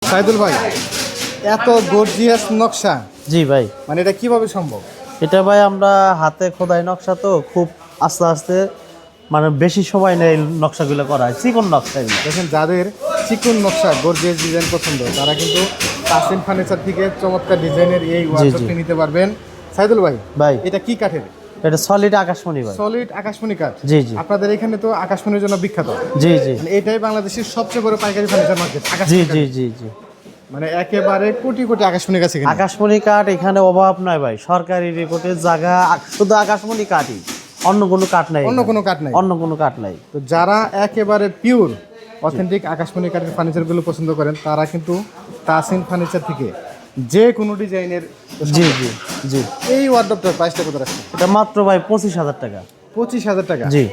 সাইদুল ভাই, এত গর্জিয়াস নকশা, জি ভাই, মানে এটা কিভাবে সম্ভব? এটা ভাই আমরা হাতে খোদাই নকশা তো খুব আস্তে আস্তে, মানে বেশি সময় নেই নকশাগুলো করা হয়, চিকন নকশা এগুলো। দেখেন, যাদের চিকন নকশা গর্জিয়াস ডিজাইন পছন্দ তারা কিন্তু তাসিন ফার্নিচার থেকে চমৎকার ডিজাইনের এই ওয়ার্কশপটি নিতে পারবেন। সাইদুল ভাই, ভাই এটা কি কাঠের? এটা সলিড আকাশমণি ভাই। সলিড আকাশমণি কাঠ। জি জি আপনাদের এখানে তো আকাশমণির জন্য বিখ্যাত। জি জি মানে এটাই বাংলাদেশের সবচেয়ে বড় পাইকারি ফার্নিচার মার্কেট। জি জি জি জি মানে একেবারে কোটি কোটি আকাশমণি গাছ এখানে। আকাশমণি কাঠ এখানে অভাব নয় ভাই, সরকারি রেকর্ডের জায়গা শুধু আকাশমণি কাঠই, অন্য কোনো কাঠ নাই, অন্য কোনো কাঠ নাই। অন্য কোনো কাঠ নাই। তো যারা একেবারে পিওর অথেন্টিক আকাশমণি কাঠের ফার্নিচারগুলো পছন্দ করেন তারা কিন্তু তাসিন ফার্নিচার থেকে যে কোনো ডিজাইনের। জি জি জি এই ওয়ার্ডরোবটার প্রাইসটা কত রাখছেন? এটা মাত্র ভাই 25,000 টাকা। 25,000 টাকা? জি।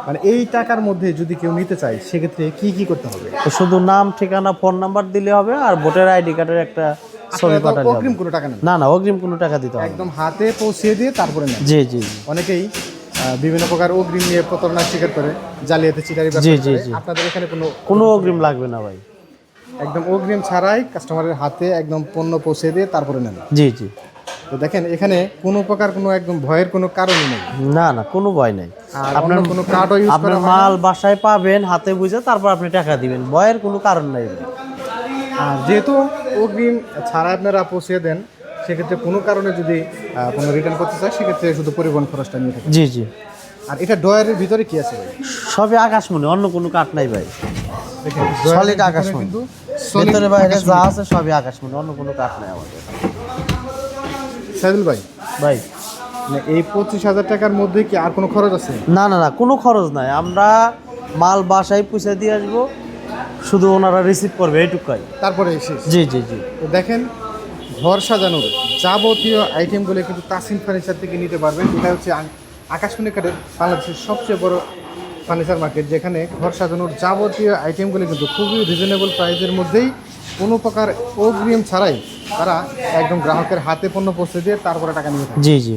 মানে এই টাকার মধ্যে যদি কেউ নিতে চায় সেক্ষেত্রে কি কি করতে হবে? তো শুধু নাম, ঠিকানা, ফোন নাম্বার দিলে হবে আর ভোটার আইডি কার্ডের একটা ছবি আপনারা তো পাঠালে হবে। অগ্রিম কোনো টাকা নেন? না না, অগ্রিম কোনো টাকা দিতে হবে না। একদম হাতে পৌঁছে দিয়ে তারপরে নেন। জি জি অনেকেই বিভিন্ন প্রকার অগ্রিম নিয়ে প্রতারণার শিকার করে, জালিয়াতি চিটারি ব্যবসা জি, করে। জি, জি। আপনাদের এখানে কোনো অগ্রিম লাগবে না ভাই। একদম অগ্রিম ছাড়াই কাস্টমারের হাতে একদম পণ্য পৌঁছে দিয়ে তারপরে নেন। জি জি। তো দেখেন, এখানে কোনো প্রকার কোনো একদম ভয়ের কোনো কারণই নেই। না না, কোনো ভয় নাই। আর আপনার অন্য কোনো কার্ডও ইউজ আপনার করা হয় না। মাল বাসায় পাবেন হাতে বুঝে, তারপর আপনি টাকা দিবেন, ভয়ের কোনো কারণ নাই ভাই। আর যেহেতু অগ্রিম ছাড়া আপনারা পৌঁছে দেন, সেক্ষেত্রে কোনো কারণে যদি কোনো রিটার্ন করতে চায় সেক্ষেত্রে শুধু পরিবহন খরচটা নিয়ে থাকে। জি জি। আর এটা ডয়ারের ভিতরে কি আছে ভাই? সবই আকাশমণি, অন্য কোনো কাঠ নাই ভাই। দেখেন, সলিড আকাশমণি, কিন্তু ভিতরে বাইরে যা আছে সবই আকাশমণি, অন্য কোনো কাঠ নাই আমাদের। সাইদুল ভাই, ভাই মানে এই 25,000 টাকার মধ্যে কি আর কোনো খরচ আছে? না না না, কোনো খরচ নাই, আমরা মাল বাসায় পৌঁছে দিয়ে আসবো, শুধু ওনারা রিসিভ করবে এইটুকাই। তারপরে এসে জি জি জি তো দেখেন, ঘর সাজানোর যাবতীয় আইটেমগুলো কিন্তু তাসিন ফার্নিচার থেকে নিতে পারবেন। এটা হচ্ছে আকাশমণি কাঠের বাংলাদেশের সবচেয়ে বড় ফার্নিচার মার্কেট, যেখানে ঘর সাজানোর যাবতীয় আইটেমগুলো কিন্তু খুবই রিজনেবল প্রাইসের মধ্যেই কোনো প্রকার অগ্রিম ছাড়াই তারা একদম গ্রাহকের হাতে পণ্য পৌঁছে দিয়ে তারপরে টাকা নিয়ে থাকে। জি জি।